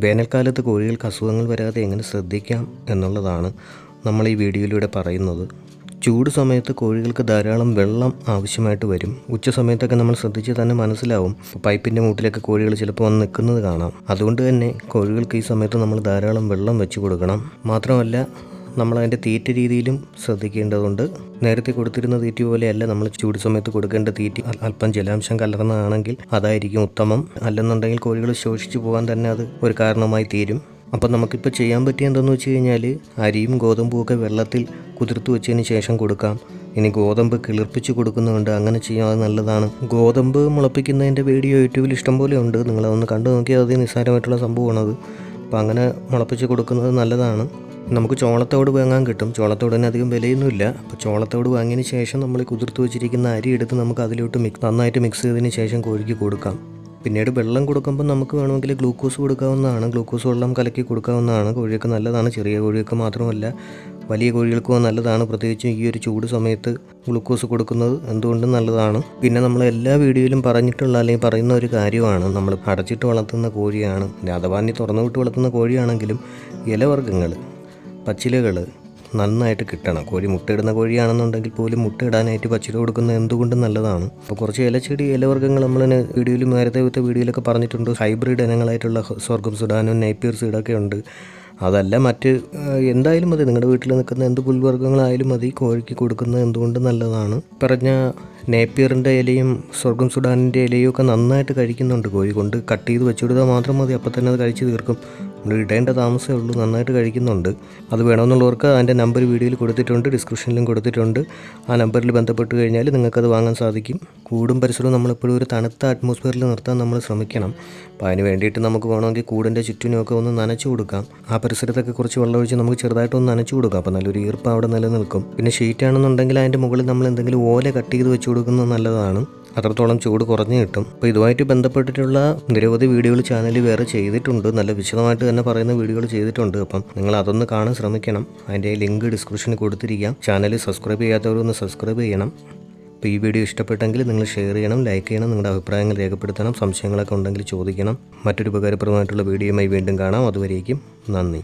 വേനൽക്കാലത്ത് കോഴികൾക്ക് അസുഖങ്ങൾ വരാതെ എങ്ങനെ ശ്രദ്ധിക്കാം എന്നുള്ളതാണ് നമ്മൾ ഈ വീഡിയോയിലൂടെ പറയുന്നത്. ചൂട് സമയത്ത് കോഴികൾക്ക് ധാരാളം വെള്ളം ആവശ്യമായിട്ട് വരും. ഉച്ച സമയത്തൊക്കെ നമ്മൾ ശ്രദ്ധിച്ച് തന്നെ മനസ്സിലാവും. പൈപ്പിൻ്റെ മൂട്ടിലൊക്കെ കോഴികൾ ചിലപ്പോൾ വന്ന് നിൽക്കുന്നത് കാണാം. അതുകൊണ്ട് തന്നെ കോഴികൾക്ക് ഈ സമയത്ത് നമ്മൾ ധാരാളം വെള്ളം വെച്ച് കൊടുക്കണം. മാത്രമല്ല നമ്മളതിൻ്റെ തീറ്റ രീതിയിലും ശ്രദ്ധിക്കേണ്ടതുണ്ട്. നേരത്തെ കൊടുത്തിരുന്ന തീറ്റ പോലെയല്ല നമ്മൾ ചൂട് സമയത്ത് കൊടുക്കേണ്ട തീറ്റ. അല്പം ജലാംശം കലർന്നതാണെങ്കിൽ അതായിരിക്കും ഉത്തമം. അല്ലെന്നുണ്ടെങ്കിൽ കോഴികൾ ശോഷിച്ചു പോകാൻ തന്നെ അത് ഒരു കാരണമായി തീരും. അപ്പം നമുക്കിപ്പോൾ ചെയ്യാൻ പറ്റിയ എന്താണെന്ന് വെച്ച് കഴിഞ്ഞാൽ അരിയും ഗോതമ്പും ഒക്കെ വെള്ളത്തിൽ കുതിർത്ത് വെച്ചതിന് ശേഷം കൊടുക്കാം. ഇനി ഗോതമ്പ് കിളിർപ്പിച്ച് കൊടുക്കുന്നുണ്ട്, അങ്ങനെ ചെയ്യാൻ നല്ലതാണ്. ഗോതമ്പ് മുളപ്പിക്കുന്നതിൻ്റെ വീഡിയോ യൂട്യൂബിൽ ഇഷ്ടംപോലെ ഉണ്ട്. നിങ്ങളതൊന്ന് കണ്ടു നോക്കിയാൽ അത് നിസ്സാരമായിട്ടുള്ള സംഭവമാണത്. അപ്പോൾ അങ്ങനെ മുളപ്പിച്ച് കൊടുക്കുന്നത് നല്ലതാണ്. നമുക്ക് ചോളത്തോട് വാങ്ങാൻ കിട്ടും. ചോളത്തോടിന് അധികം വിലയൊന്നുമില്ല. അപ്പോൾ ചോളത്തോട് വാങ്ങിയതിന് ശേഷം നമ്മൾ കുതിർത്ത് വെച്ചിരിക്കുന്ന അരി എടുത്ത് നമുക്ക് അതിലോട്ട് നന്നായിട്ട് മിക്സ് ചെയ്തതിന് ശേഷം കോഴിക്ക് കൊടുക്കാം. പിന്നീട് വെള്ളം കൊടുക്കുമ്പോൾ നമുക്ക് വേണമെങ്കിൽ ഗ്ലൂക്കോസ് കൊടുക്കാവുന്നതാണ്. ഗ്ലൂക്കോസ് വെള്ളം കലക്കി കൊടുക്കാവുന്നതാണ്. കോഴിയൊക്കെ നല്ലതാണ്. ചെറിയ കോഴിയൊക്കെ മാത്രമല്ല വലിയ കോഴികൾക്കും നല്ലതാണ്. പ്രത്യേകിച്ചും ഈ ഒരു ചൂട് സമയത്ത് ഗ്ലൂക്കോസ് കൊടുക്കുന്നത് എന്തുകൊണ്ടും നല്ലതാണ്. പിന്നെ നമ്മൾ എല്ലാ വീഡിയോയിലും പറഞ്ഞിട്ടുള്ള അല്ലെങ്കിൽ പറയുന്ന ഒരു കാര്യമാണ്, നമ്മൾ അടച്ചിട്ട് വളർത്തുന്ന കോഴിയാണ്, അഥവാ നീ തുറന്നു വിട്ട് വളർത്തുന്ന കോഴിയാണെങ്കിലും ഇലവർഗ്ഗങ്ങൾ, പച്ചിലകൾ നന്നായിട്ട് കിട്ടണം. കോഴി മുട്ടയിടുന്ന കോഴിയാണെന്നുണ്ടെങ്കിൽ പോലും മുട്ടയിടാനായിട്ട് പച്ചില കൊടുക്കുന്നത് എന്തുകൊണ്ടും നല്ലതാണ്. അപ്പോൾ കുറച്ച് ഇലച്ചെടി ഇലവർഗ്ഗങ്ങൾ നമ്മൾ വീഡിയോയിൽ നേരത്തെ വീഡിയോയിലൊക്കെ പറഞ്ഞിട്ടുണ്ട്. ഹൈബ്രിഡ് ഇനങ്ങളായിട്ടുള്ള സ്വർഗം സുഡാനും നേപ്പിയർ സീഡൊക്കെ ഉണ്ട്. അതല്ല മറ്റ് എന്തായാലും മതി, നിങ്ങളുടെ വീട്ടിൽ നിൽക്കുന്ന എന്ത് പുൽവർഗ്ഗങ്ങളായാലും മതി, കോഴിക്ക് കൊടുക്കുന്നത് എന്തുകൊണ്ടും നല്ലതാണ്. പറഞ്ഞ നേപ്പിയറിൻ്റെ ഇലയും സ്വർഗം സുഡാനിൻ്റെ ഇലയും ഒക്കെ നന്നായിട്ട് കഴിക്കുന്നുണ്ട് കോഴി. കൊണ്ട് കട്ട് ചെയ്ത് വെച്ചു കൊടുത്താൽ മാത്രം മതി, അപ്പോൾ തന്നെ അത് കഴിച്ച് തീർക്കും. നമ്മൾ ഇടേണ്ട താമസമേ ഉള്ളൂ. നന്നായിട്ട് കഴിക്കുന്നുണ്ട്. അത് വേണമെന്നുള്ളവർക്ക് അതിൻ്റെ നമ്പർ വീഡിയോയിൽ കൊടുത്തിട്ടുണ്ട്, ഡിസ്ക്രിപ്ഷനിലും കൊടുത്തിട്ടുണ്ട്. ആ നമ്പറിൽ ബന്ധപ്പെട്ട് കഴിഞ്ഞാൽ നിങ്ങൾക്കത് വാങ്ങാൻ സാധിക്കും. കൂടും പരിസരവും നമ്മളെപ്പോഴും ഒരു തണുത്ത അറ്റ്മോസ്ഫിയറിൽ നിർത്താൻ നമ്മൾ ശ്രമിക്കണം. അപ്പോൾ അതിന് വേണ്ടിയിട്ട് നമുക്ക് വേണമെങ്കിൽ കൂടിൻ്റെ ചുറ്റിനുമൊക്കെ ഒന്ന് നനച്ചു കൊടുക്കാം. ആ പരിസരത്തൊക്കെ കുറച്ച് വെള്ളമൊഴിച്ച് നമുക്ക് ചെറുതായിട്ടൊന്ന് നനച്ചു കൊടുക്കാം. അപ്പോൾ നല്ലൊരു ഈർപ്പം അവിടെ നിലനിൽക്കും. പിന്നെ ഷീറ്റാണെന്നുണ്ടെങ്കിൽ അതിൻ്റെ മുകളിൽ നമ്മൾ എന്തെങ്കിലും ഓല കട്ട് ചെയ്ത് വെച്ച് കൊടുക്കുന്നത് നല്ലതാണ്. അത്രത്തോളം ചൂട് കുറഞ്ഞു കിട്ടും. അപ്പോൾ ഇതുമായിട്ട് ബന്ധപ്പെട്ടിട്ടുള്ള നിരവധി വീഡിയോകൾ ചാനലിൽ വേറെ ചെയ്തിട്ടുണ്ട്. നല്ല വിശദമായിട്ട് തന്നെ പറയുന്ന വീഡിയോകൾ ചെയ്തിട്ടുണ്ട്. അപ്പം നിങ്ങൾ അതൊന്ന് കാണാൻ ശ്രമിക്കണം. അതിൻ്റെ ലിങ്ക് ഡിസ്ക്രിപ്ഷനിൽ കൊടുത്തിരിക്കാം. ചാനൽ സബ്സ്ക്രൈബ് ചെയ്യാത്തവരൊന്ന് സബ്സ്ക്രൈബ് ചെയ്യണം. അപ്പോൾ ഈ വീഡിയോ ഇഷ്ടപ്പെട്ടെങ്കിൽ നിങ്ങൾ ഷെയർ ചെയ്യണം, ലൈക്ക് ചെയ്യണം, നിങ്ങളുടെ അഭിപ്രായങ്ങൾ രേഖപ്പെടുത്തണം. സംശയങ്ങളൊക്കെ ഉണ്ടെങ്കിൽ ചോദിക്കണം. മറ്റൊരു ഉപകാരപ്രദമായിട്ടുള്ള വീഡിയോയുമായി വീണ്ടും കാണാം. അതുവരേക്കും നന്ദി.